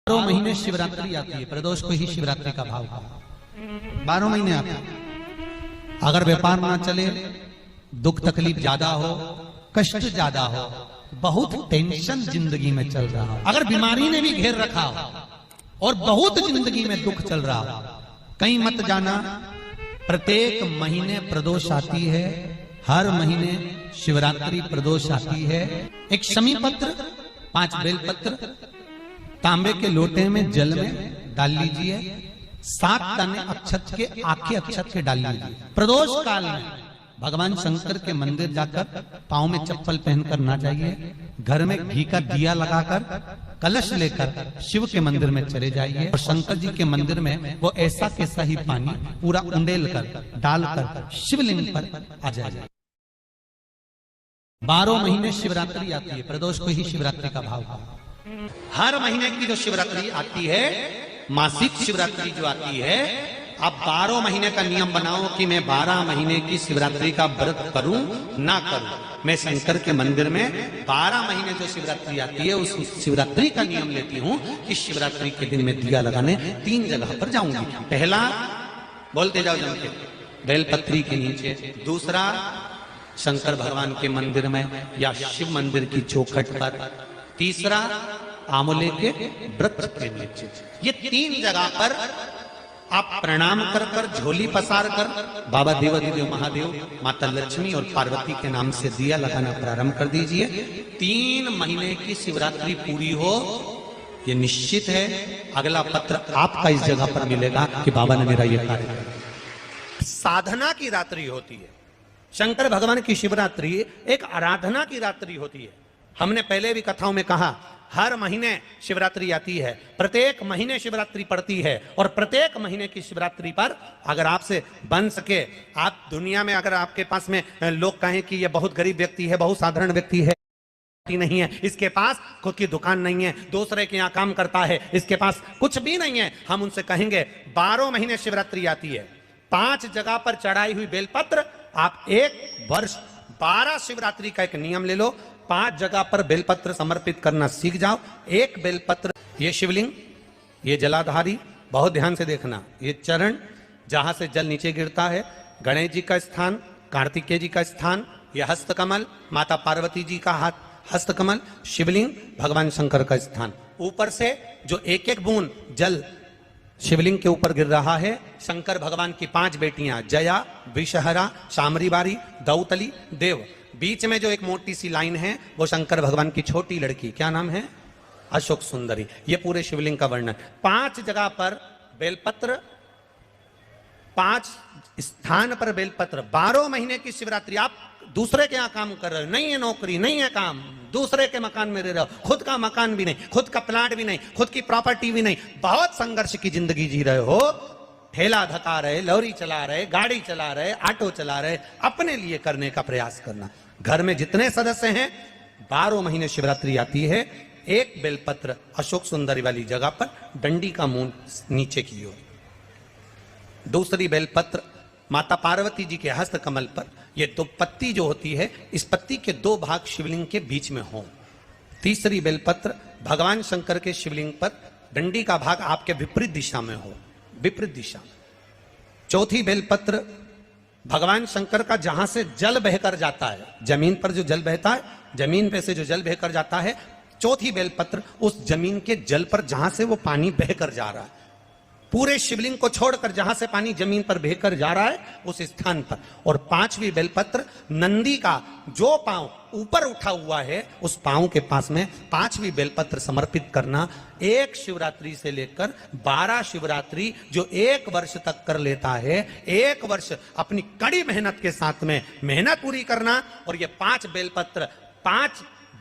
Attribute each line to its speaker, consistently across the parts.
Speaker 1: 12 महीने शिवरात्रि आती है, प्रदोष को ही शिवरात्रि का भाव कहा। 12 महीने आते हैं। अगर व्यापार ना चले, दुख तकलीफ ज्यादा हो, कष्ट ज्यादा हो, बहुत टेंशन जिंदगी में चल रहा हो, अगर बीमारी ने भी घेर रखा हो और बहुत जिंदगी में दुख चल रहा हो, कहीं मत जाना। प्रत्येक महीने प्रदोष आती है, हर महीने शिवरात्रि प्रदोष आती है। एक शमी पत्र, 5 बेलपत्र तांबे के लोटे में जल में डाल लीजिए, 7 दाने अक्षत के, आखे अक्षत के डाल लीजिए। प्रदोष काल में भगवान शंकर के मंदिर जाकर पांव में चप्पल पहनकर ना जाइए, घर में घी का दिया लगाकर कलश लेकर शिव के मंदिर में चले जाइए और शंकर जी के मंदिर में वो ऐसा कैसा ही पानी पूरा उंडेल कर डालकर शिवलिंग पर आ जाए। 12 महीने शिवरात्रि आती है, प्रदोष को ही शिवरात्रि का भाव कहा। हर महीने की जो शिवरात्रि आती है, मासिक शिवरात्रि जो आती है, आप 12 महीने का नियम बनाओ कि मैं 12 महीने की शिवरात्रि का व्रत करूं ना करूं। मैं शंकर के मंदिर में 12 महीने जो शिवरात्रि आती है, उस शिवरात्रि का नियम लेती हूं कि शिवरात्रि के दिन में दिया लगाने 3 जगह पर जाऊंगी। पहला, बोलते जाओ जम के, बेलपत्री के नीचे। दूसरा, शंकर भगवान के मंदिर में या शिव मंदिर की चौखट पर। तीसरा, आंवले के वृक्ष के नीचे। ये 3 जगह पर आप प्रणाम कर कर, झोली पसार कर बाबा देवाधिदेव महादेव, माता लक्ष्मी और पार्वती के नाम से दिया लगाना प्रारंभ कर दीजिए। 3 महीने की शिवरात्रि पूरी हो, ये निश्चित है अगला पत्र आपका इस जगह पर मिलेगा कि बाबा ने मेरा ये कार्य किया। साधना की रात्रि होती है शंकर भगवान की शिवरात्रि, एक आराधना की रात्रि होती है। हमने पहले भी कथाओं में कहा, हर महीने शिवरात्रि आती है, प्रत्येक महीने शिवरात्रि पड़ती है और प्रत्येक महीने की शिवरात्रि पर अगर आपसे बन सके, आप दुनिया में अगर आपके पास में लोग कहें कि ये बहुत गरीब व्यक्ति है, बहुत साधारण व्यक्ति है, नहीं है, इसके पास खुद की दुकान नहीं है, दूसरे के यहाँ काम करता है, इसके पास कुछ भी नहीं है, हम उनसे कहेंगे 12 महीने शिवरात्रि आती है, 5 जगह पर चढ़ाई हुई बेलपत्र, आप 1 वर्ष 12 शिवरात्रि का एक नियम ले लो, 5 जगह पर बेलपत्र समर्पित करना सीख जाओ। 1 बेलपत्र, ये शिवलिंग, ये जलाधारी, बहुत ध्यान से देखना, ये चरण जहां से जल नीचे गिरता है, गणेश जी का स्थान, कार्तिकेय जी का स्थान, ये हस्तकमल, माता पार्वती जी का हाथ हस्तकमल, शिवलिंग, भगवान शंकर का स्थान। ऊपर से जो एक एक बूंद जल शिवलिंग के ऊपर गिर रहा है, शंकर भगवान की 5 बेटियां, जया, विषहरा, शामरीबारी, दौतली, देव। बीच में जो एक मोटी सी लाइन है, वो शंकर भगवान की छोटी लड़की, क्या नाम है? अशोक सुंदरी। ये पूरे शिवलिंग का वर्णन। 5 जगह पर बेलपत्र, 5 स्थान पर बेलपत्र। 12 महीने की शिवरात्रि। आप दूसरे के यहाँ काम कर रहे हो, नहीं है नौकरी, नहीं है काम, दूसरे के मकान में रह रहे हो, खुद का मकान भी नहीं, खुद का प्लाट भी नहीं, खुद की प्रॉपर्टी भी नहीं, बहुत संघर्ष की जिंदगी जी रहे हो, ठेला धका रहे, लॉरी चला रहे, गाड़ी चला रहे, ऑटो चला रहे, अपने लिए करने का प्रयास करना। घर में जितने सदस्य हैं, 12 महीने शिवरात्रि आती है, 1 बेलपत्र अशोक सुंदरी वाली जगह पर, डंडी का मुंह नीचे की ओर। दूसरी बेलपत्र माता पार्वती जी के हस्त कमल पर। ये 2 पत्ती जो होती है, इस पत्ती के 2 भाग शिवलिंग के बीच में हो। तीसरी बेलपत्र भगवान शंकर के शिवलिंग पर, डंडी का भाग आपके विपरीत दिशा में हो, विपरीत दिशा। चौथी बेलपत्र भगवान शंकर का जहां से जल बहकर जाता है, जमीन पर जो जल बहता है, जमीन पे से जो जल बहकर जाता है, चौथी बेलपत्र उस जमीन के जल पर जहां से वो पानी बहकर जा रहा है, पूरे शिवलिंग को छोड़कर जहां से पानी जमीन पर बहकर जा रहा है, उस स्थान पर। और 5वीं बेलपत्र नंदी का जो पांव ऊपर उठा हुआ है, उस पांव के पास में 5वीं बेलपत्र समर्पित करना। 1 शिवरात्रि से लेकर 12 शिवरात्रि जो 1 वर्ष तक कर लेता है, 1 वर्ष अपनी कड़ी मेहनत के साथ में मेहनत पूरी करना। और ये 5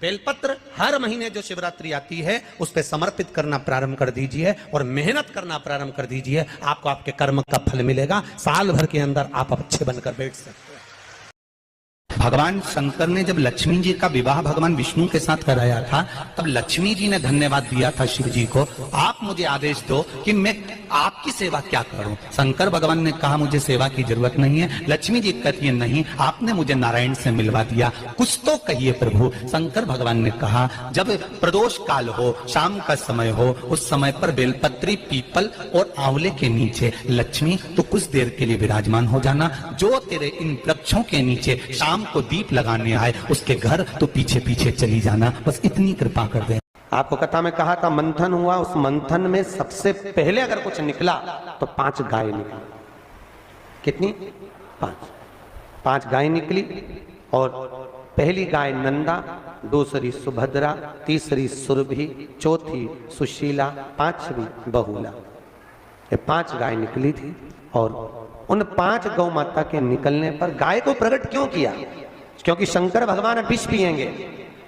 Speaker 1: बेलपत्र हर महीने जो शिवरात्रि आती है, उस पे समर्पित करना प्रारंभ कर दीजिए और मेहनत करना प्रारंभ कर दीजिए। आपको आपके कर्म का फल मिलेगा। साल भर के अंदर आप अच्छे बनकर बैठ सकते हैं। भगवान शंकर ने जब लक्ष्मी जी का विवाह भगवान विष्णु के साथ कराया था, तब लक्ष्मी जी ने धन्यवाद दिया था शिव जी को, आप मुझे आदेश दो कि मैं आपकी सेवा क्या करूं। शंकर भगवान ने कहा मुझे सेवा की जरूरत नहीं है। लक्ष्मी जी कहती है नहीं, आपने मुझे नारायण से मिलवा दिया, कुछ तो कहिए प्रभु। शंकर भगवान ने कहा जब प्रदोष काल हो, शाम का समय हो, उस समय पर बेलपत्री, पीपल और आंवले के नीचे लक्ष्मी तो कुछ देर के लिए विराजमान हो जाना। जो तेरे इन वृक्षों के नीचे शाम को दीप लगाने आए, उसके घर तो पीछे पीछे चली जाना। बस इतनी कृपा कर दे।
Speaker 2: आपको कथा में कहा था मंथन हुआ, उस मंथन में सबसे पहले अगर कुछ निकला तो 5 गाय निकली। कितनी? 5 गाय निकली। और पहली गाय नंदा, दूसरी सुभद्रा, तीसरी सुरभि, चौथी सुशीला, 5वीं बहुला। ये 5 गाय निकली थी। और उन 5 गौ माता के निकलने पर गाय को प्रकट क्यों किया? क्योंकि शंकर भगवान विष पिएंगे,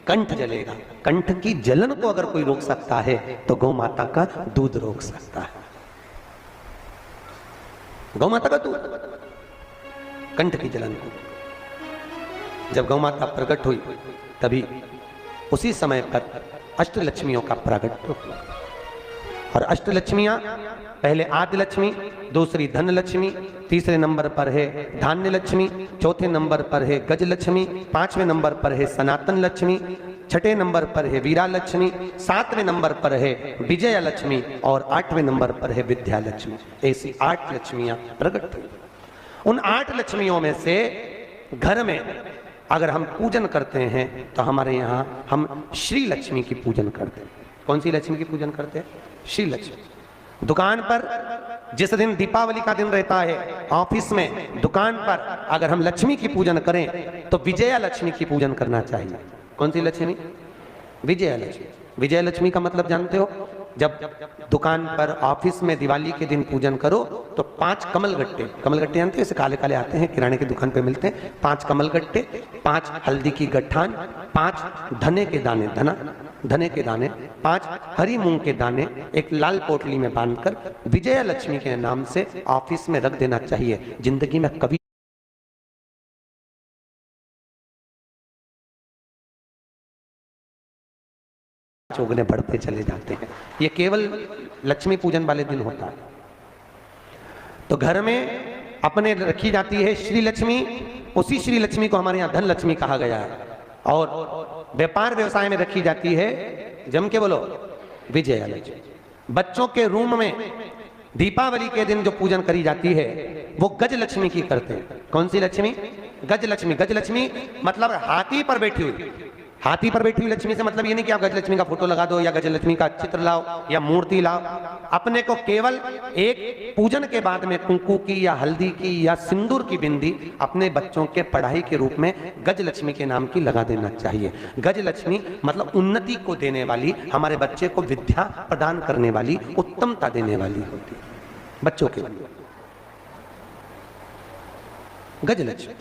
Speaker 2: कंठ जलेगा। कंठ की जलन को अगर कोई रोक सकता है तो गौ माता का दूध रोक सकता है। गौ माता का दूध कंठ की जलन को। जब गौ माता प्रकट हुई तभी उसी समय पर अष्टलक्ष्मियों का प्रकट हुआ। और अष्टलक्ष्मियां, पहले आदि लक्ष्मी, दूसरी धन लक्ष्मी, तीसरे नंबर पर है धान्य लक्ष्मी, चौथे नंबर पर है गज लक्ष्मी, 5वें नंबर पर है सनातन लक्ष्मी, 6ठे नंबर पर है वीरा लक्ष्मी, 7वें नंबर पर है विजया लक्ष्मी और 8वें नंबर पर है विद्या लक्ष्मी। ऐसी 8 लक्ष्मियां प्रकट हुई। उन 8 लक्ष्मियों में से घर में अगर हम पूजन करते हैं तो हमारे यहाँ हम श्री लक्ष्मी की पूजन करते हैं। कौन सी लक्ष्मी की पूजन करते हैं? श्री लक्ष्मी। दुकान पर जिस दिन दीपावली का दिन रहता है, ऑफिस में, दुकान पर अगर हम लक्ष्मी की पूजन करें तो विजया लक्ष्मी की पूजन करना चाहिए। कौन सी लक्ष्मी? विजया लक्ष्मी। विजया लक्ष्मी का मतलब जानते हो? जब दुकान पर, ऑफिस में दिवाली के दिन पूजन करो तो 5 कमलगट्टे, कमलगट्टे जानते हो, ऐसे काले काले आते हैं, किराने की दुकान पे मिलते हैं। 5 कमलगट्टे, 5 हल्दी की गट्ठान, 5 धने के दाने, धने के दाने, 5 हरी मूंग के दाने एक लाल पोटली में बांधकर विजया लक्ष्मी के नाम से ऑफिस में रख देना चाहिए। जिंदगी में कभी चौगुने बढ़ते चले जाते हैं। ये केवल लक्ष्मी पूजन वाले दिन होता है। तो घर में अपने रखी जाती है श्री लक्ष्मी। उसी श्री लक्ष्मी को हमारे यहाँ धन लक्ष्मी कहा गया है। और व्यापार व्यवसाय में रखी जाती है, जम के बोलो, विजया लक्ष्मी। बच्चों के रूम में दीपावली के दिन जो पूजन करी जाती है वो गज लक्ष्मी की करते हैं। कौन सी लक्ष्मी? गज लक्ष्मी। गज लक्ष्मी मतलब हाथी पर बैठी हुई। हाथी पर बैठी हुई लक्ष्मी से मतलब ये नहीं कि आप गजलक्ष्मी का फोटो लगा दो या गजलक्ष्मी का चित्र लाओ या मूर्ति लाओ। अपने को केवल एक पूजन के बाद में कुंकू की या हल्दी की या सिंदूर की बिंदी अपने बच्चों के पढ़ाई के रूप में गजलक्ष्मी के नाम की लगा देना चाहिए। गजलक्ष्मी मतलब उन्नति को देने वाली, हमारे बच्चे को विद्या प्रदान करने वाली, उत्तमता देने वाली होती है बच्चों के लिए गजलक्ष्मी।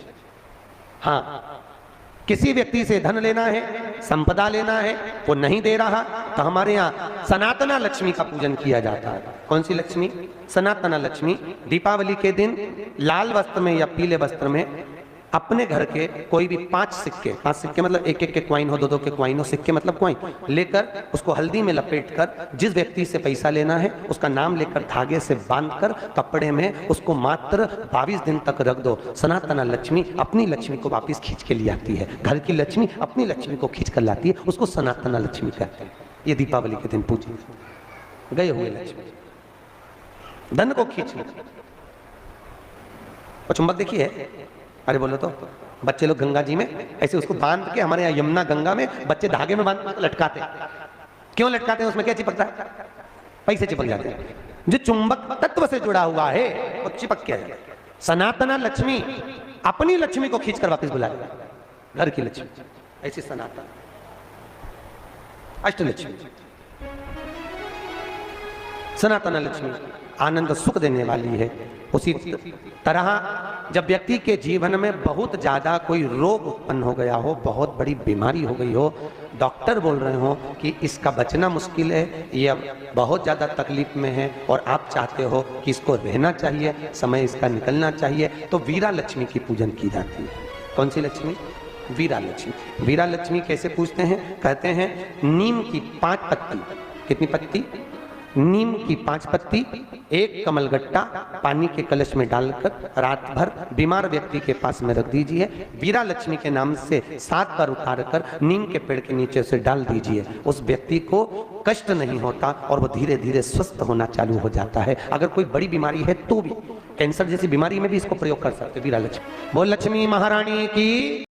Speaker 2: हाँ, किसी व्यक्ति से धन लेना है, संपदा लेना है, वो नहीं दे रहा तो हमारे यहाँ सनातना लक्ष्मी का पूजन किया जाता है। कौन सी लक्ष्मी? सनातना लक्ष्मी। दीपावली के दिन लाल वस्त्र में या पीले वस्त्र में अपने घर के कोई भी 5 सिक्के, 5 सिक्के मतलब 1-1 के क्वाइन हो, 2-2 के क्वाइन हो, सिक्के मतलब क्वाइन, लेकर उसको हल्दी में लपेटकर जिस व्यक्ति से पैसा लेना है उसका नाम लेकर धागे से बांधकर कपड़े में उसको मात्र 22 दिन तक रख दो। सनातना लक्ष्मी अपनी लक्ष्मी को वापिस खींच के ले आती है। घर की लक्ष्मी अपनी लक्ष्मी को खींच कर लाती है, उसको सनातना लक्ष्मी कहते हैं। ये दीपावली के दिन पूजी गए हुए लक्ष्मी धन को खींच लो। और चुंबक देखिए, अरे बोलो तो बच्चे लोग गंगा जी में ऐसे उसको बांध के, हमारे यहाँ यमुना गंगा में बच्चे धागे में बांध के लटकाते हैं। क्यों लटकाते हैं? उसमें क्या चिपकता है? पैसे चिपक जाते हैं। जो चुंबक तत्व से जुड़ा हुआ है वो चिपक के है। सनातना लक्ष्मी अपनी लक्ष्मी को खींचकर वापस बुलाएगा, घर की लक्ष्मी। ऐसी सनातन अष्टलक्ष्मी। सनातना लक्ष्मी आनंद सुख देने वाली है। उसी तरह जब व्यक्ति के जीवन में बहुत ज्यादा कोई रोग उत्पन्न हो गया हो, बहुत बड़ी बीमारी हो गई हो, डॉक्टर बोल रहे हो कि इसका बचना मुश्किल है, ये बहुत ज्यादा तकलीफ में है और आप चाहते हो कि इसको रहना चाहिए, समय इसका निकलना चाहिए, तो वीरा लक्ष्मी की पूजन की जाती है। कौन सी लक्ष्मी? वीरा लक्ष्मी। वीरा लक्ष्मी कैसे पूछते हैं? कहते हैं नीम की 5 पत्ती, कितनी पत्ती? नीम की 5 पत्ती, एक कमलगट्टा पानी के कलश में डालकर रात भर बीमार व्यक्ति के पास में रख दीजिए। वीरा लक्ष्मी के नाम से 7 बार उतारकर नीम के पेड़ के नीचे से डाल दीजिए। उस व्यक्ति को कष्ट नहीं होता और वो धीरे धीरे स्वस्थ होना चालू हो जाता है। अगर कोई बड़ी बीमारी है तो भी, कैंसर जैसी बीमारी में भी इसको प्रयोग कर सकते। वीरा लक्ष्मी। बोल लक्ष्मी महारानी की।